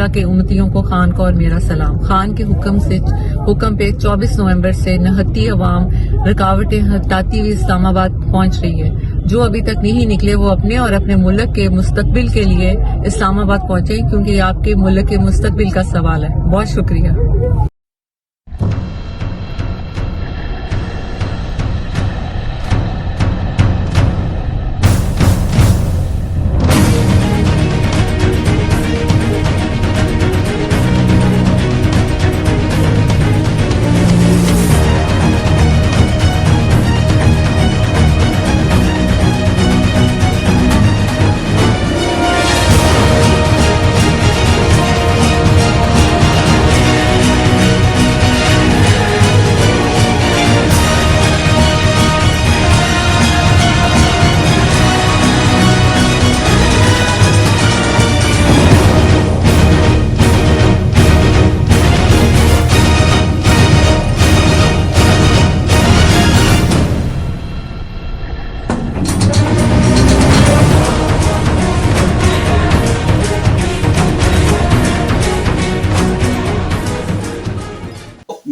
اللہ کے امتیوں کو خان کو اور میرا سلام۔ خان کے حکم پہ 24 نومبر سے نہتی عوام رکاوٹیں ہٹاتی ہوئی اسلام آباد پہنچ رہی ہے۔ جو ابھی تک نہیں نکلے وہ اپنے اور اپنے ملک کے مستقبل کے لیے اسلام آباد پہنچے، کیونکہ یہ آپ کے ملک کے مستقبل کا سوال ہے۔ بہت شکریہ۔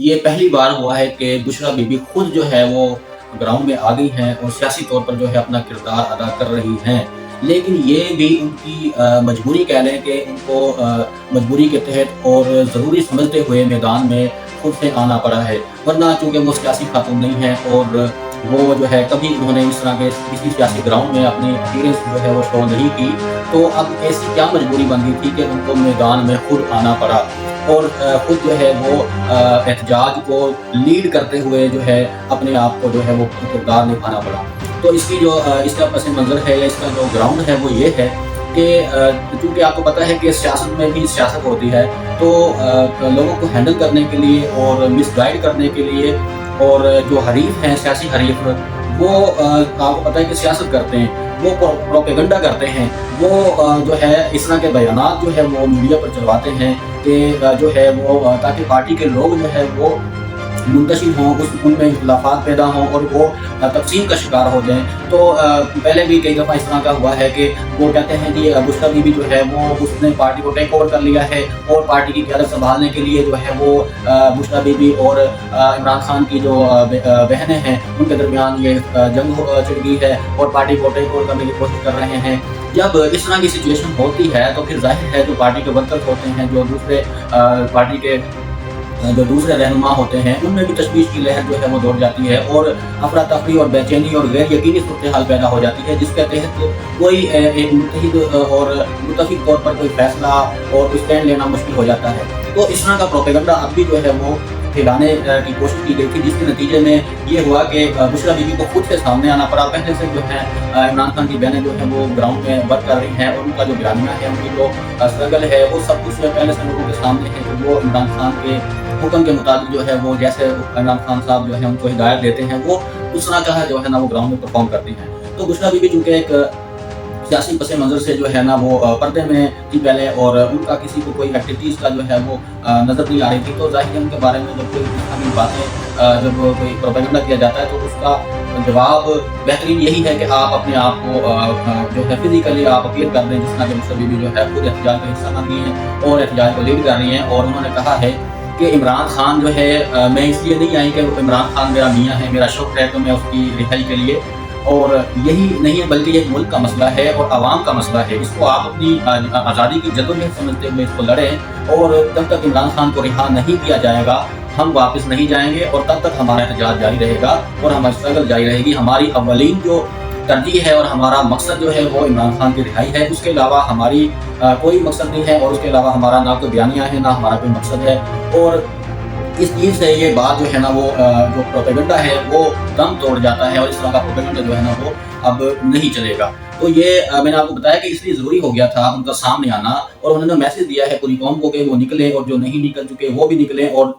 یہ پہلی بار ہوا ہے کہ بشریٰ بی بی خود جو ہے وہ گراؤنڈ میں آ گئی ہیں اور سیاسی طور پر جو ہے اپنا کردار ادا کر رہی ہیں، لیکن یہ بھی ان کی مجبوری کہہ لیں کہ ان کو مجبوری کے تحت اور ضروری سمجھتے ہوئے میدان میں خود سے آنا پڑا ہے، ورنہ چونکہ وہ سیاسی خاتون نہیں ہیں اور وہ جو ہے کبھی انہوں نے اس طرح کے کسی سیاسی گراؤنڈ میں اپنی اپیرنس جو ہے وہ شو نہیں کی، تو اب ایسی کیا مجبوری بن گئی تھی کہ ان کو میدان میں خود آنا پڑا اور خود جو ہے وہ احتجاج کو لیڈ کرتے ہوئے جو ہے اپنے آپ کو جو ہے وہ کردار نبھانا پڑا۔ تو اس کی جو اس کا پس منظر ہے یا اس کا جو گراؤنڈ ہے وہ یہ ہے کہ چونکہ آپ کو پتہ ہے کہ سیاست میں بھی سیاست ہوتی ہے، تو لوگوں کو ہینڈل کرنے کے لیے اور مس گائیڈ کرنے کے لیے اور جو حریف ہیں سیاسی حریف وہ آپ کو پتہ ہے کہ سیاست کرتے ہیں، وہ پروپیگنڈا کرتے ہیں، وہ جو ہے اس طرح کے بیانات جو ہے وہ میڈیا پر چلواتے ہیں کہ جو ہے وہ تاکہ پارٹی کے لوگ جو ہے وہ منتشر ہوں، ان میں اختلافات پیدا ہوں اور وہ تقسیم کا شکار ہو جائیں۔ تو پہلے بھی کئی دفعہ اس طرح کا ہوا ہے کہ وہ کہتے ہیں کہ بشریٰ بی بی جو ہے وہ اس نے پارٹی کو ٹیک اوور کر لیا ہے اور پارٹی کی قیادت سنبھالنے کے لیے جو ہے وہ بشریٰ بی بی اور عمران خان کی جو بہنیں ہیں ان کے درمیان یہ جنگ چھڑ گئی ہے اور پارٹی کو ٹیک اوور کرنے کی کوشش کر رہے ہیں۔ جب اس طرح کی سچویشن ہوتی ہے تو پھر ظاہر ہے جو پارٹی کے ورکر ہوتے ہیں، جو دوسرے پارٹی کے جو دوسرے رہنما ہوتے ہیں، ان میں بھی تشویش کی لہر جو ہے وہ دوڑ جاتی ہے اور افراتفری اور بے چینی اور غیر یقینی صورتحال پیدا ہو جاتی ہے، جس کے تحت کوئی ایک متحد اور متفق طور پر کوئی فیصلہ اور کوئی اسٹینڈ لینا مشکل ہو جاتا ہے۔ تو اس طرح کا پروپیگنڈا اب بھی جو ہے وہ پھیلانے کی کوشش کی گئی تھی، جس کے نتیجے میں یہ ہوا کہ بشریٰ بی بی کو خود سے سامنے آنا پڑا۔ پہلے سے جو ہے عمران خان کی بہنیں جو ہیں وہ گراؤنڈ میں ورک کر رہی ہیں اور ان کا جو بیانیہ ہے، ان کی جو اسٹرگل ہے، وہ سب کچھ پہلے سے لوگوں کے سامنے ہے کہ وہ عمران خان کے حکم کے مطابق جو ہے وہ جیسے عمران خان صاحب جو ہے ان کو ہدایت دیتے ہیں، وہ اس طرح کا جو ہے نا وہ گراؤنڈ میں پرفارم کرتی ہیں۔ تو بشریٰ بی بی چونکہ ایک سیاسی پس منظر سے جو ہے نا وہ پردے میں تھی پہلے اور ان کا کسی کو کوئی ایکٹیویٹیز کا جو ہے وہ نظر نہیں آ رہی تھی، تو ظاہر ہے ان کے بارے میں جب کوئی اس طرح کی باتیں جب کوئی پروپیگنڈا کیا جاتا ہے تو اس کا جواب بہترین یہی ہے کہ آپ اپنے آپ کو جو ہے فزیکلی آپ اپیئر کر دیں، جس طرح کہ بشریٰ بی بی جو ہے خود احتجاج کا حصہ بن گئی ہیں اور احتجاج کو لیڈ کر رہی ہیں، اور انہوں نے کہا ہے کہ عمران خان جو ہے میں اس لیے نہیں آئی کہ عمران خان میرا میاں ہے، میرا شوق ہے، تو میں اس کی رہائی کے لیے، اور یہی نہیں ہے بلکہ یہ ملک کا مسئلہ ہے اور عوام کا مسئلہ ہے، اس کو آپ اپنی آزادی کی جدوجہد سمجھتے ہوئے اس کو لڑیں، اور جب تک عمران خان کو رہا نہیں کیا جائے گا ہم واپس نہیں جائیں گے اور تب تک ہمارا احتجاج جاری رہے گا اور ہماری اسٹرگل جاری رہے گی۔ ہماری اولین جو ترجیح ہے اور ہمارا مقصد جو ہے وہ عمران خان کی رہائی ہے، اس کے علاوہ ہماری کوئی مقصد نہیں ہے، اور اس کے علاوہ ہمارا نہ کوئی بیانیہ ہے، نہ ہمارا کوئی مقصد ہے، اور اس چیز سے یہ بات جو ہے نا وہ جو پروپیگنڈا ہے وہ دم توڑ جاتا ہے، اور اس طرح کا پروپیگنڈا جو ہے نا وہ اب نہیں چلے گا۔ تو یہ میں نے آپ کو بتایا کہ اس لیے ضروری ہو گیا تھا ان کا سامنے آنا، اور انہوں نے میسج دیا ہے پوری قوم کو کہ وہ نکلیں اور جو نہیں نکل چکے وہ بھی نکلیں، اور